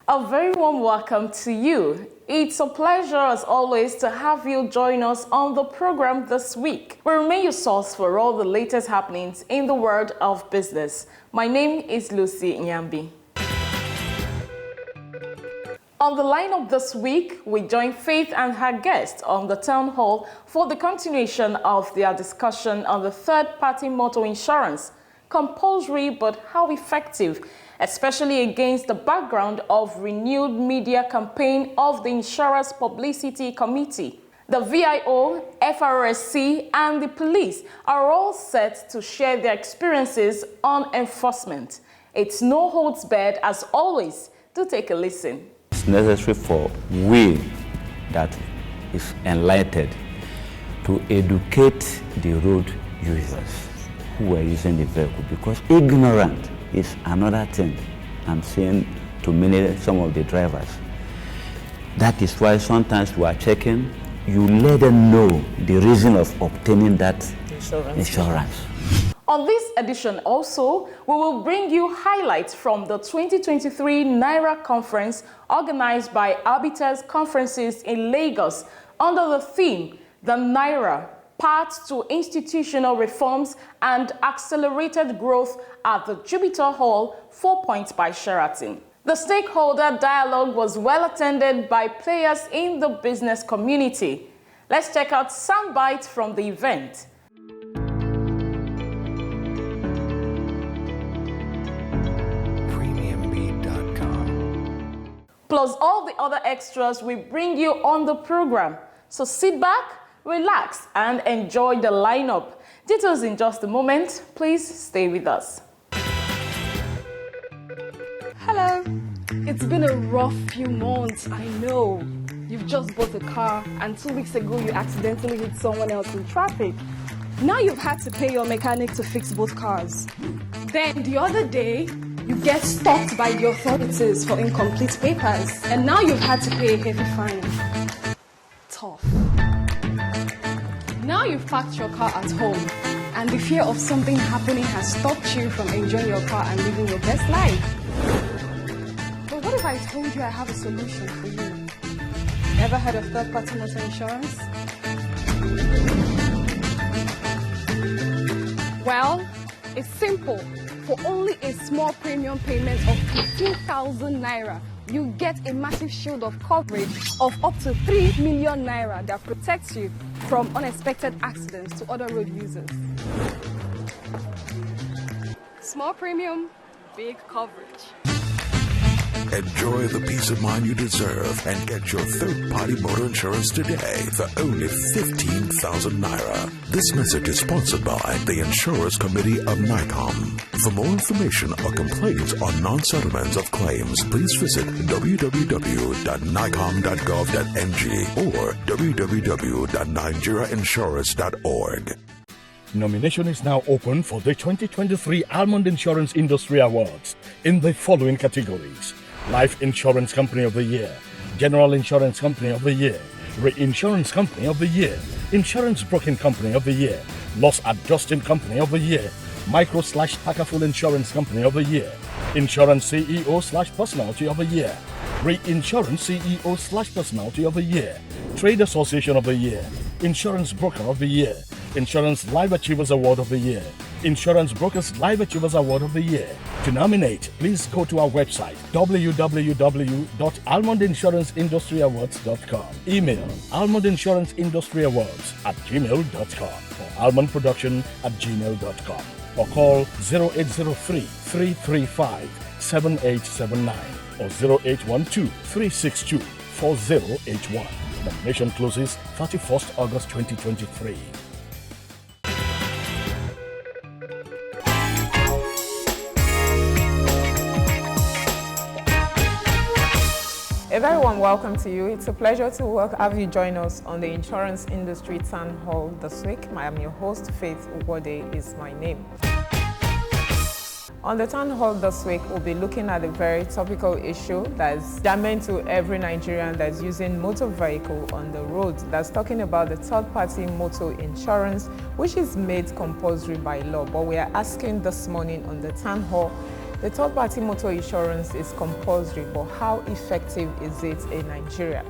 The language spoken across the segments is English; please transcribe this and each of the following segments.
A very warm welcome to you. It's a pleasure as always to have you join us on the program this week. We remain your source for all the latest happenings in the world of business. My name is Lucy Nyambi. On the lineup this week, we join Faith and her guest on the town hall for the continuation of their discussion on the third-party motor insurance. Compulsory, but how effective, especially against the background of renewed media campaign of the Insurance Publicity Committee. The VIO, FRSC, and the police are all set to share their experiences on enforcement. It's no holds barred as always. Do take a listen. It's necessary for we that is enlightened to educate the road users who are using the vehicle, because ignorant is another thing I'm saying to some of the drivers. That is why sometimes we are checking, you let them know the reason of obtaining that insurance. On this edition also, we will bring you highlights from the 2023 Naira conference organized by Arbiters Conferences in Lagos under the theme, The Naira, Path to Institutional Reforms and Accelerated Growth at the Jupiter Hall, 4 Points by Sheraton. The stakeholder dialogue was well attended by players in the business community. Let's check out some bites from the event. Plus all the other extras we bring you on the program. So sit back, relax, and enjoy the lineup. Details in just a moment. Please stay with us. Hello. It's been a rough few months, I know. You've just bought a car, and 2 weeks ago you accidentally hit someone else in traffic. Now you've had to pay your mechanic to fix both cars. Then the other day, you get stopped by the authorities for incomplete papers, and now you've had to pay a heavy fine. Tough. Now you've parked your car at home, and the fear of something happening has stopped you from enjoying your car and living your best life. But what if I told you I have a solution for you? Ever heard of third-party motor insurance? Well, it's simple. For only a small premium payment of 15,000 Naira, you get a massive shield of coverage of up to 3 million Naira that protects you from unexpected accidents to other road users. Small premium, big coverage. Enjoy the peace of mind you deserve and get your third-party motor insurance today for only 15,000 Naira. This message is sponsored by the Insurance Committee of NICOM. For more information or complaints on non-settlements of claims, please visit www.nicom.gov.ng or www.nigeriainsurance.org. Nomination is now open for the 2023 Almond Insurance Industry Awards in the following categories: Life Insurance Company of the Year, General Insurance Company of the Year, Reinsurance Company of the Year, Insurance Broking Company of the Year, Loss Adjusting Company of the Year, Micro/Takaful Insurance Company of the Year, Insurance CEO/Personality of the Year, Reinsurance CEO/Personality of the Year, Trade Association of the Year, Insurance Broker of the Year, Insurance Live Achievers Award of the Year, Insurance Brokers Live Achievers Award of the Year. To nominate, please go to our website www.almondinsuranceindustry.awards.com. Email almondinsuranceindustry.awards@gmail.com or almondproduction@gmail.com or call 0803-335-7879 or 0812-362-4081. Nomination closes 31st August 2023. A very warm welcome to you. It's a pleasure to have you join us on the Insurance Industry Town Hall this week. I am your host, Faith Ugwode is my name. On the Town Hall this week, we'll be looking at a very topical issue that's germane to every Nigerian that's using motor vehicle on the road. That's talking about the third-party motor insurance, which is made compulsory by law. But we are asking this morning on the Town Hall, The third-party motor insurance is compulsory, but how effective is it in Nigeria?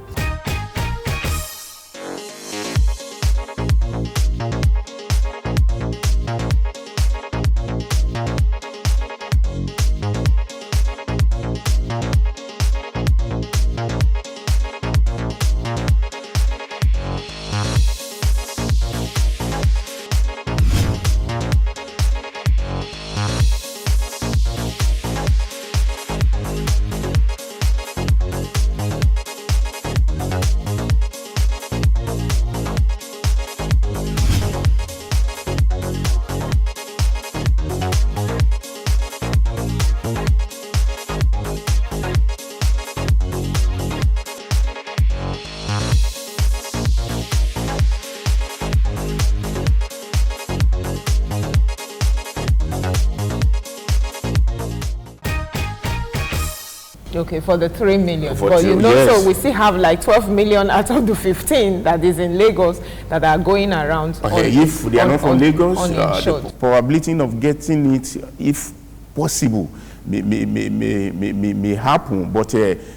Okay, for the 3 million. For but two, you know, yes. so we still have like 12 million out of the 15 that is in Lagos that are going around. Okay, if they are not from Lagos, uninsured. the probability of getting it, if possible, may happen. But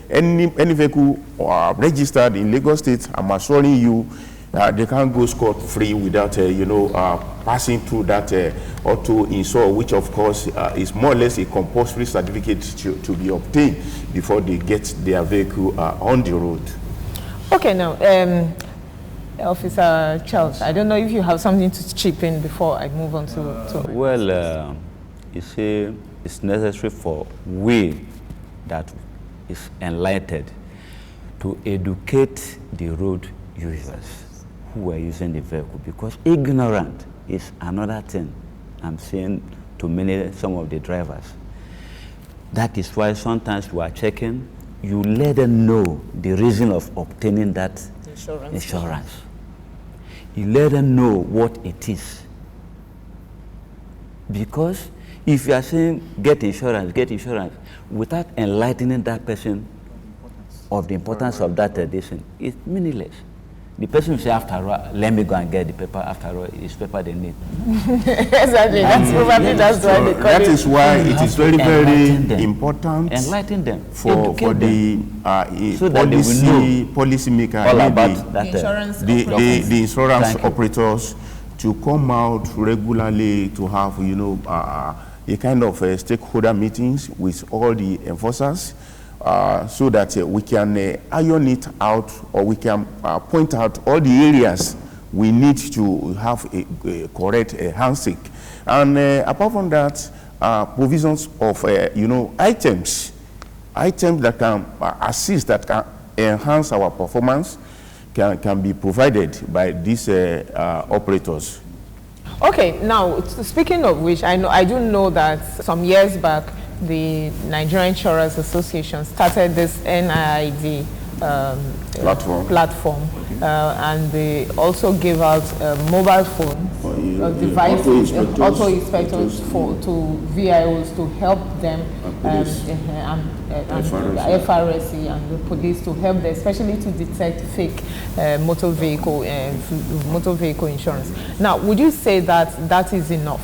any vehicle registered in Lagos State, I'm assuring you, they can't go scot-free without, passing through that auto insure, which of course is more or less a compulsory certificate to be obtained before they get their vehicle on the road. Okay, now, Officer Charles, I don't know if you have something to chip in before I move on to Well, you see, it's necessary for we that is enlightened to educate the road users who are using the vehicle, because ignorant is another thing I'm saying to some of the drivers. That is why sometimes we are checking, you let them know the reason of obtaining that insurance. You let them know what it is. Because if you are saying get insurance, without enlightening that person of the importance of that edition, it's meaningless. The person will say, after all, let me go and get the paper. After all, it's paper they need. Exactly. That's probably that's why they call that it. is why it is very, very important. Enlighten them. For the so that they will know policy maker, all about that, the insurance operators to come out regularly to have a kind of stakeholder meetings with all the enforcers. So that we can iron it out, or we can point out all the areas we need to have a correct handshake. And apart from that, provisions of items that can assist, that can enhance our performance, can be provided by these operators. Okay, now speaking of which, I do know that some years back the Nigerian Insurance Association started this NID platform, and they also gave out mobile phone devices, auto inspectors to VIOs to help them, FRSC and the police to help them, especially to detect fake motor vehicle insurance. Now, would you say that that is enough?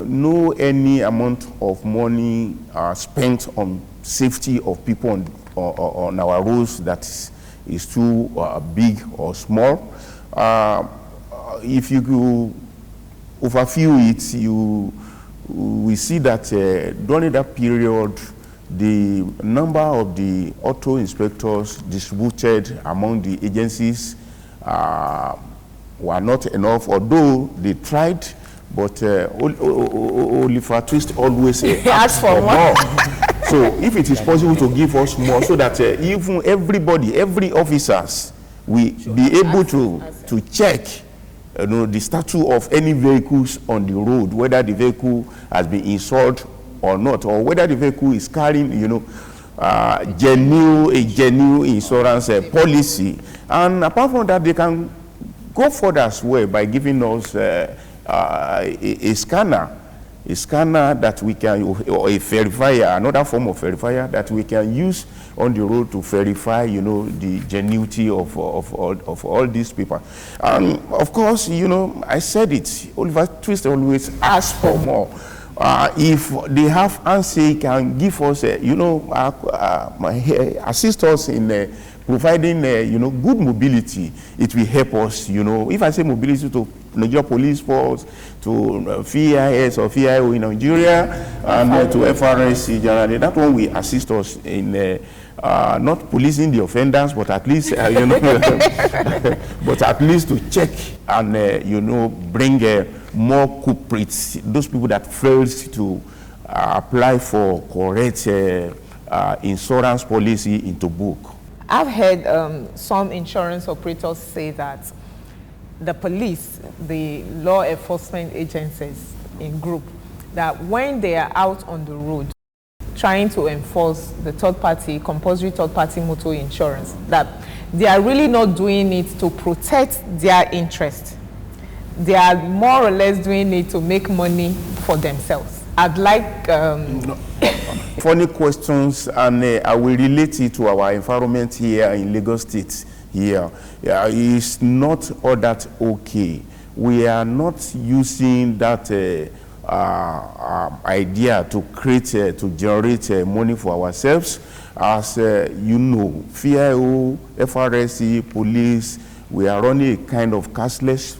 No any amount of money spent on safety of people on our roads that is too big or small. If you go overview it, we see that during that period, the number of the auto inspectors distributed among the agencies were not enough, although they tried. But Oliver Twist always asks for more. So if it is possible to give us more, so that even everybody, every officers, we be able to check the status of any vehicles on the road, whether the vehicle has been insured or not, or whether the vehicle is carrying, genuine insurance policy. And apart from that, they can go further as well by giving us a scanner that we can, or a verifier, another form of verifier that we can use on the road to verify, the genuinity of all these people. And of course, I said it, Oliver Twist always asks for more. if they have handshake and give us, assist us in providing, good mobility, it will help us, If I say mobility to Nigeria Police Force, to FIS or FIO in Nigeria, and to FRSC generally, that one will assist us in not policing the offenders, but at least, but at least to check and, bring more culprits, those people that fails to apply for correct insurance policy into book. I've heard some insurance operators say that the police, the law enforcement agencies in group, that when they are out on the road trying to enforce the compulsory third-party motor insurance, that they are really not doing it to protect their interest. They are more or less doing it to make money for themselves. I'd like... Funny questions, and I will relate it to our environment here in Lagos State here. It's not all that okay. We are not using that idea to create, to generate money for ourselves. As FIO, FRSC, police, we are running a kind of cashless,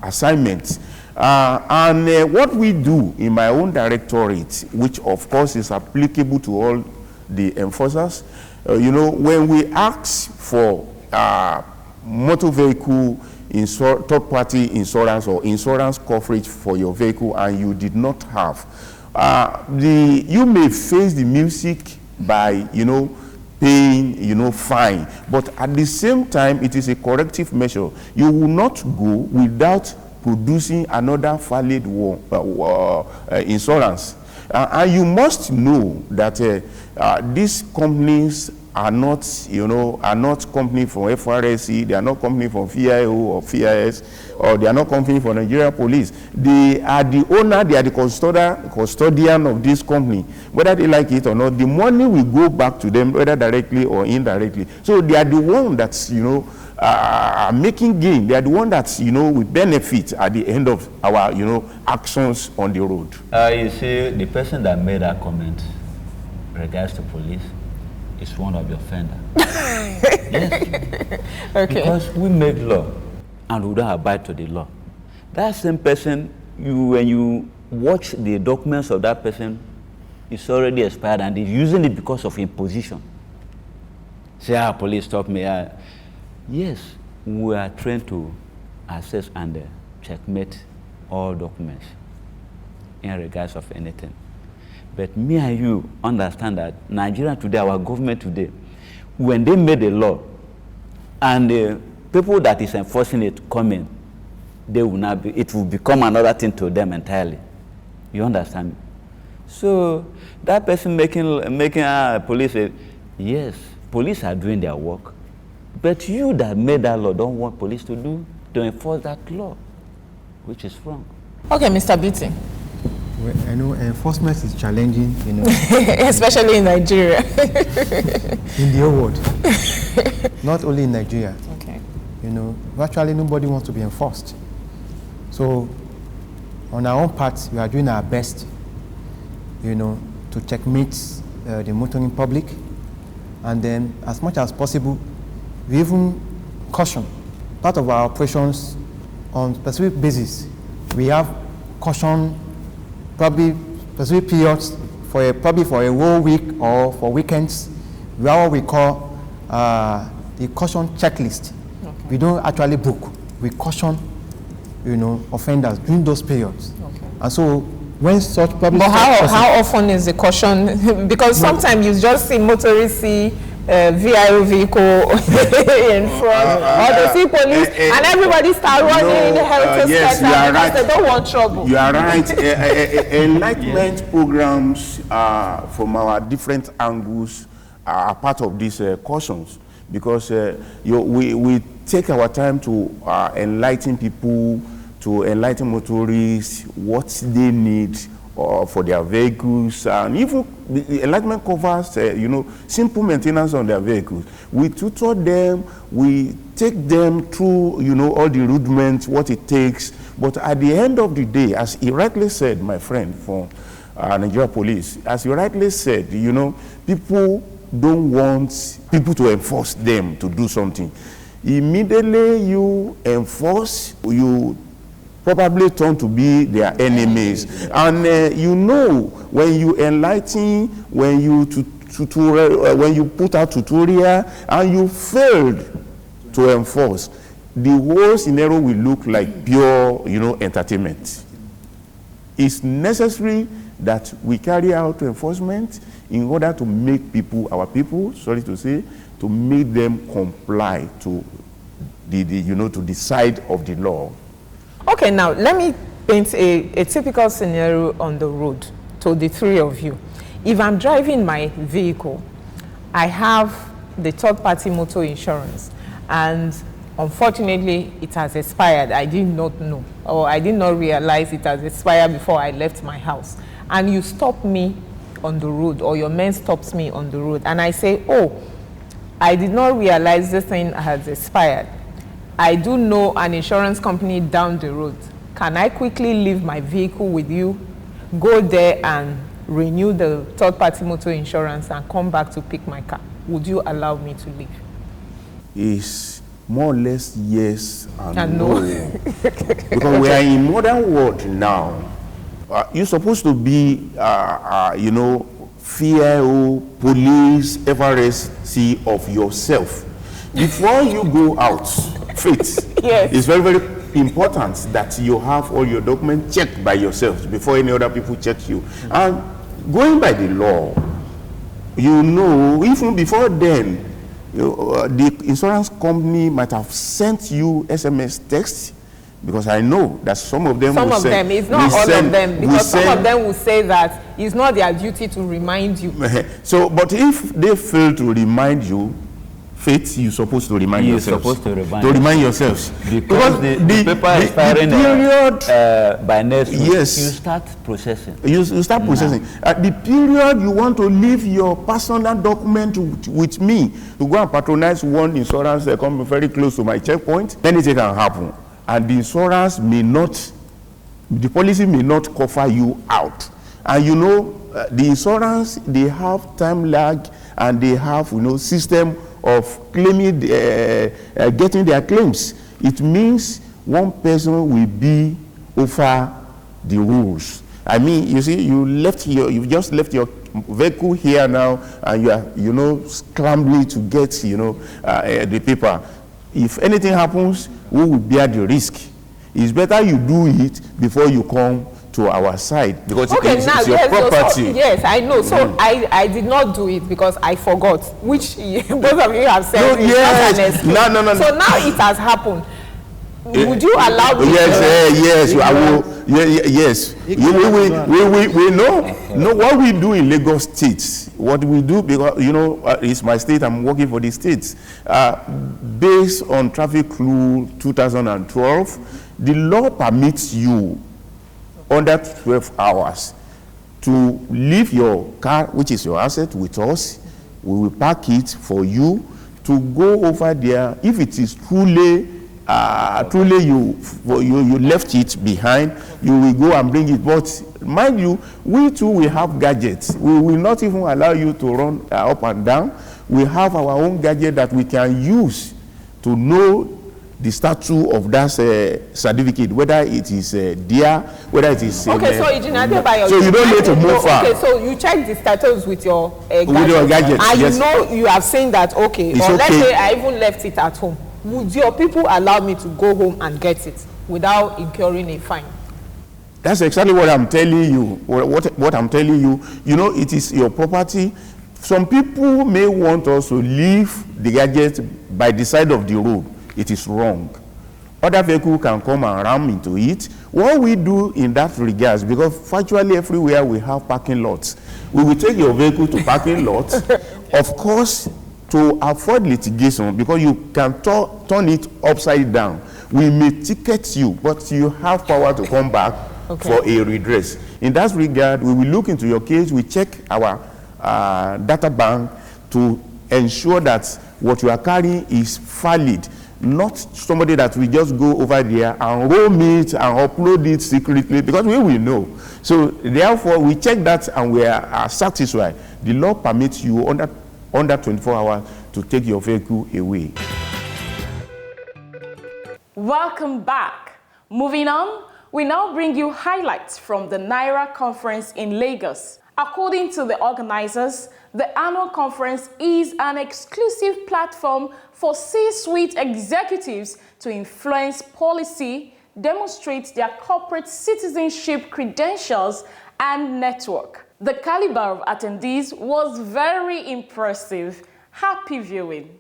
assignment. And what we do in my own directorate, which of course is applicable to all the enforcers, when we ask for motor vehicle third-party insurance or insurance coverage for your vehicle and you did not have, you may face the music by, paying, fine. But at the same time, it is a corrective measure. You will not go without producing another valid insurance. And you must know that these companies are not, company from FRSC, they are not company from FIO or FIS, or they are not company from Nigeria Police. They are the owner, they are the custodian of this company. Whether they like it or not, the money will go back to them, whether directly or indirectly. So they are the one that's, making gain. They are the one that, will benefit at the end of our, actions on the road. You see, the person that made that comment regards to police is one of the offenders. Yes. Okay. Because we make law and we don't abide to the law. That same person, when you watch the documents of that person, it's already expired and they're using it because of imposition. Say, police stop me. Yes, we are trained to assess and checkmate all documents in regards of anything. But me and you understand that Nigeria today, our government today, when they made a law and the people that is enforcing it come in, they will not be, it will become another thing to them entirely. You understand me? So that person making police say, yes, police are doing their work, but you that made that law don't want police to enforce that law, which is wrong. Okay, Mr. Beauty. Well, I know enforcement is challenging, especially in Nigeria. In the whole world, not only in Nigeria. Okay. Virtually nobody wants to be enforced. So, on our own part, we are doing our best, to checkmate the motoring public, and then, as much as possible, we even caution. Part of our operations on specific basis, we have caution. Probably specific periods probably for a whole week or for weekends. We have what we call the caution checklist. Okay. We don't actually book. We caution, offenders during those periods. Okay. And so when such public... But how often is the caution? Because sometimes you just see motorists see VIO vehicle in front, or they see police, and everybody start running in the helter yes, skelter because they don't want trouble. You are right. Enlightenment programs from our different angles are part of these cautions, because we take our time to enlighten people, to enlighten motorists what they need for their vehicles, and even the enlightenment covers, you know, simple maintenance on their vehicles. We tutor them, we take them through, you know, all the rudiments, what it takes. But at the end of the day, as he rightly said, my friend from Nigeria Police, as you rightly said, you know, people don't want people to enforce them to do something. Immediately you enforce, you probably turn to be their enemies. And you know, when you enlighten, when you when you put out tutorial and you failed to enforce, the whole scenario will look like pure, you know, entertainment. It's necessary that we carry out enforcement in order to make people, our people, sorry to say, to make them comply to the you know, to the side of the law. Okay, now let me paint a typical scenario on the road to the three of you. If I'm driving my vehicle, I have the third-party motor insurance, and unfortunately it has expired. I did not know, or I did not realize it has expired before I left my house. And you stop me on the road, or your man stops me on the road, and I say, oh, I did not realize this thing has expired. I do know an insurance company down the road. Can I quickly leave my vehicle with you, go there and renew the third-party motor insurance and come back to pick my car? Would you allow me to leave? It's more or less yes and no. Because we are in modern world now. You're supposed to be, you know, FIO, police, FRSC of yourself. Before you go out, Faith, yes, it's very, very important that you have all your documents checked by yourself before any other people check you. And going by the law, you know, even before then, the insurance company might have sent you SMS text, because I know that some of them will send, it's not all of them, because some of them will say that it's not their duty to remind you. So, but if they fail to remind you, Faith, you're supposed to remind yourself. You're supposed to remind yourselves. Because the paper is expiring by next week, yes, you start processing. You start processing. At the period you want to leave your personal document with me to go and patronize one insurance company very close to my checkpoint, anything can happen. And the insurance may not, the policy may not cover you out. And you know, the insurance, they have time lag, and they have, you know, system of claiming, getting their claims. It means one person will be over the rules. I mean, you see, you've just left your vehicle here now, and you are, you know, scrambling to get, you know, the paper. If anything happens, we will bear the risk. It's better you do it before you come to our side, because it's your property. Yes, I know. So I did not do it because I forgot, which both of you have said. No, yes. No. So now it has happened. Would you allow me? Yes, I will. Yes. We know what we do in Lagos State. What we do, because, you know, it's my state, I'm working for the states. Based on Traffic Rule 2012, the law permits you under 12 hours to leave your car, which is your asset, with us. We will park it for you to go over there. If it is truly you left it behind, you will go and bring it. But mind you, we too will have gadgets. We will not even allow you to run up and down. We have our own gadget that we can use to know the status of that certificate, whether it is there, whether it is okay. So you don't need to move far. Okay, so you check the status with your gadget, and yes. You know you have seen that, okay, it's or okay. Let's say I even left it at home. Would your people allow me to go home and get it without incurring a fine? That's exactly what I'm telling you. What I'm telling you, you know, it is your property. Some people may want us to leave the gadget by the side of the road. It is wrong. Other vehicles can come and ram into it. What we do in that regards, because virtually everywhere we have parking lots, we will take your vehicle to parking lots, of course, to avoid litigation, because you can turn it upside down. We may ticket you, but you have power to come back for a redress. in that regard, we will look into your case. We check our data bank to ensure that what you are carrying is valid, not somebody that will just go over there and roam it and upload it secretly, because we will know. So therefore, we check that and we are satisfied. The law permits you under 24 hours to take your vehicle away. Welcome back. Moving on, we now bring you highlights from the Naira conference in Lagos. According to the organizers, the annual conference is an exclusive platform for C-suite executives to influence policy, demonstrate their corporate citizenship credentials, and network. The caliber of attendees was very impressive. Happy viewing.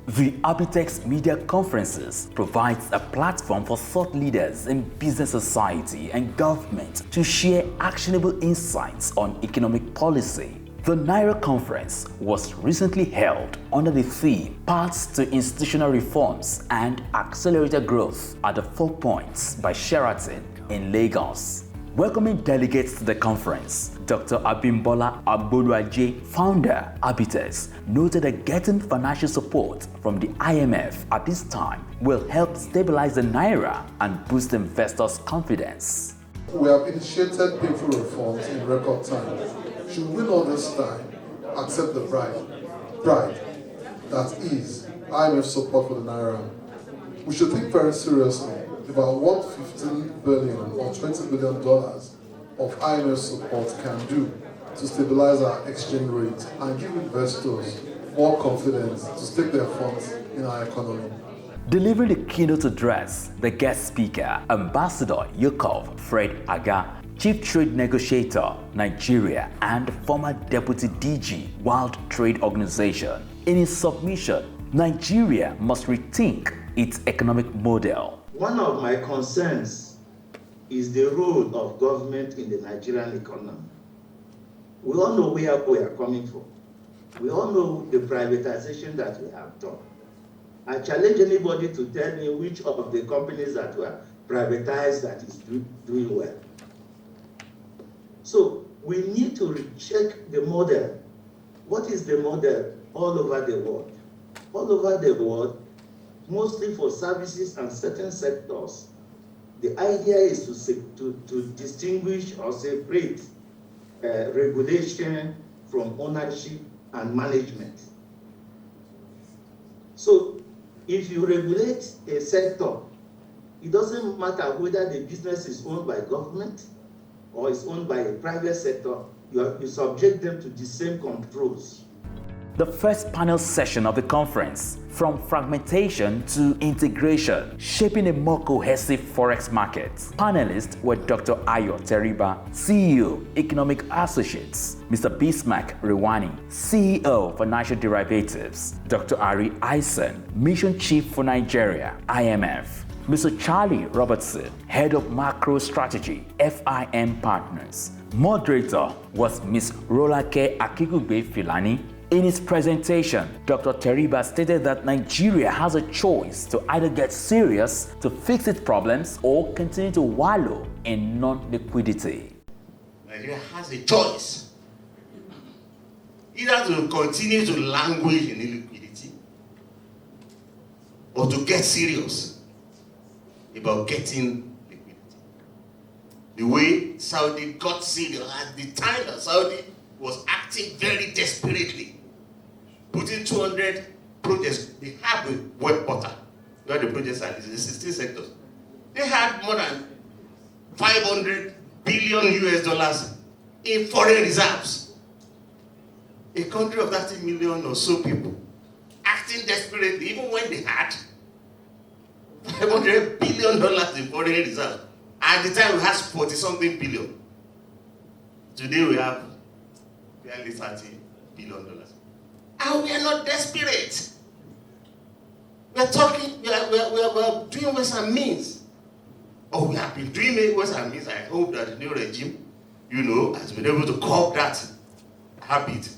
The Abitex Media Conferences provides a platform for thought leaders in business society and government to share actionable insights on economic policy. The Naira conference was recently held under the theme Paths to Institutional Reforms and Accelerated Growth at the 4 Points by Sheraton in Lagos. Welcoming delegates to the conference, Dr. Abimbola Agboluaje, founder, Abitex, noted that getting financial support from the IMF at this time will help stabilize the Naira and boost investors' confidence. We have initiated painful reforms in record time. Should we not this time accept the pride that is IMF support for the Naira? We should think very seriously about what $15 billion or $20 billion of IMF support can do to stabilize our exchange rate and give investors more confidence to stake their funds in our economy. Delivering the keynote address, the guest speaker, Ambassador Yakov Fred Aga, Chief Trade Negotiator, Nigeria, and former Deputy DG, World Trade Organization. In his submission, Nigeria must rethink its economic model. One of my concerns is the role of government in the Nigerian economy. We all know where we are coming from. We all know the privatization that we have done. I challenge anybody to tell me which of the companies that were privatized that is doing well. So we need to recheck the model. What is the model all over the world? All over the world, mostly for services and certain sectors, the idea is to distinguish or separate regulation from ownership and management. So if you regulate a sector, it doesn't matter whether the business is owned by government or is owned by a private sector, you subject them to the same controls. The first panel session of the conference, From Fragmentation to Integration, Shaping a More Cohesive Forex Market. Panelists were Dr. Ayo Teriba, CEO, Economic Associates, Mr. Bismarck Rewani, CEO, Financial Derivatives, Dr. Ari Eisen, Mission Chief for Nigeria, IMF, Mr. Charlie Robertson, Head of Macro Strategy, FIM Partners. Moderator was Ms. Rolake Akigugbe Filani. In his presentation, Dr. Teriba stated that Nigeria has a choice to either get serious to fix its problems or continue to wallow in non-liquidity. Nigeria has a choice either to continue to languish in illiquidity or to get serious about getting liquidity. The way Saudi got serious at the time that Saudi was acting very desperately, putting 200 projects. They have a web portal where the projects are in 16 sectors. They had more than $500 billion in foreign reserves. A country of 30 million or so people acting desperately, even when they had $500 billion in foreign reserves. At the time, we had 40-something billion. Today, we have barely $30 billion. And we are not desperate. We are talking, we are doing ways and means. Oh, we have been doing ways and means. I hope that the new regime, has been able to curb that habit.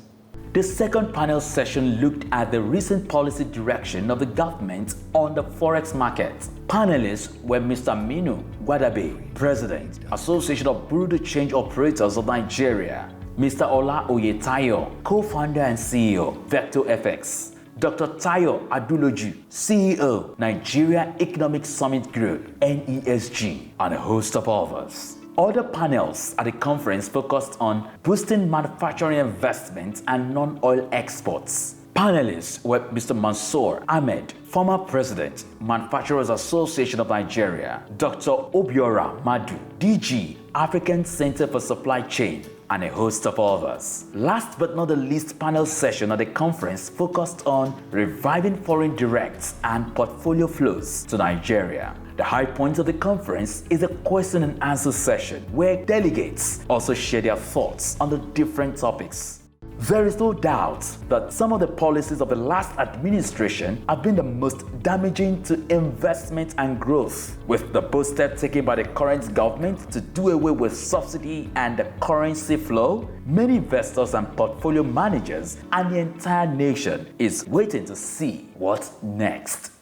The second panel session looked at the recent policy direction of the government on the forex market. Panelists were Mr. Minu Gwadabe, President, Association of Bureau de Change Operators of Nigeria, Mr. Ola Oyetayo, Co-founder and CEO, Vector FX, Dr. Tayo Aduloju, CEO, Nigeria Economic Summit Group, NESG, and a host of others. Other panels at the conference focused on boosting manufacturing investments and non-oil exports. Panelists were Mr. Mansour Ahmed, former President, Manufacturers Association of Nigeria, Dr. Obiora Madu, DG, African Center for Supply Chain, and a host of others. Last but not the least panel session at the conference focused on reviving foreign directs and portfolio flows to Nigeria. The high point of the conference is a question and answer session where delegates also share their thoughts on the different topics. There is no doubt that some of the policies of the last administration have been the most damaging to investment and growth. With the bold step taken by the current government to do away with subsidy and the currency flow, many investors and portfolio managers and the entire nation is waiting to see what's next.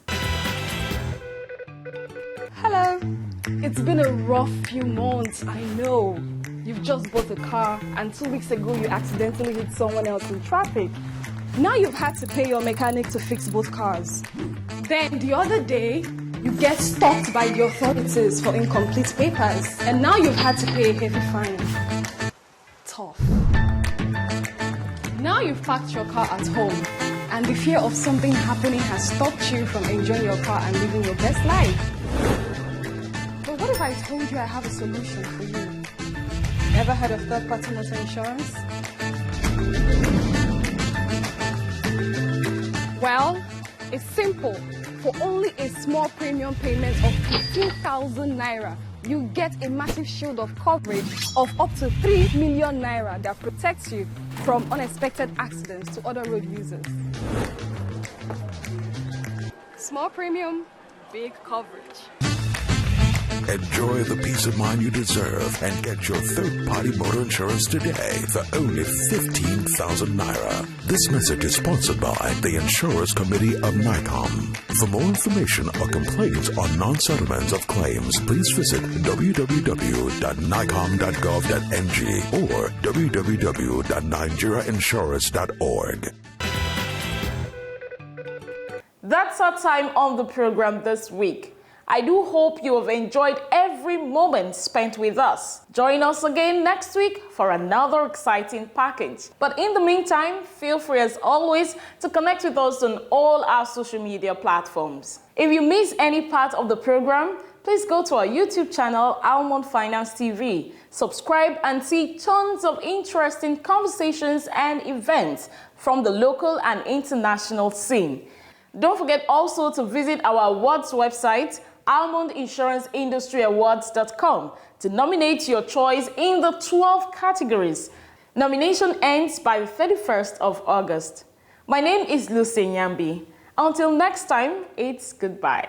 Hello. It's been a rough few months, I know. You've just bought a car and 2 weeks ago you accidentally hit someone else in traffic. Now you've had to pay your mechanic to fix both cars. Then the other day, you get stopped by the authorities for incomplete papers. And now you've had to pay a heavy fine. Tough. Now you've parked your car at home and the fear of something happening has stopped you from enjoying your car and living your best life. But what if I told you I have a solution for you? Ever heard of third-party motor insurance? Well, it's simple. For only a small premium payment of 15,000 Naira, you get a massive shield of coverage of up to 3 million Naira that protects you from unexpected accidents to other road users. Small premium, big coverage. Enjoy the peace of mind you deserve and get your third-party motor insurance today for only 15,000 Naira. This message is sponsored by the Insurers Committee of NICOM. For more information or complaints on non-settlements of claims, please visit www.nicom.gov.ng or www.nigeriainsurance.org. That's our time on the program this week. I do hope you have enjoyed every moment spent with us. Join us again next week for another exciting package. But in the meantime, feel free as always to connect with us on all our social media platforms. If you miss any part of the program, please go to our YouTube channel, Almond Finance TV. Subscribe and see tons of interesting conversations and events from the local and international scene. Don't forget also to visit our awards website, almondinsuranceindustry.awards.com, to nominate your choice in the 12 categories. Nomination ends by the 31st of August. My name is Lucy Nyambi. Until next time, it's goodbye.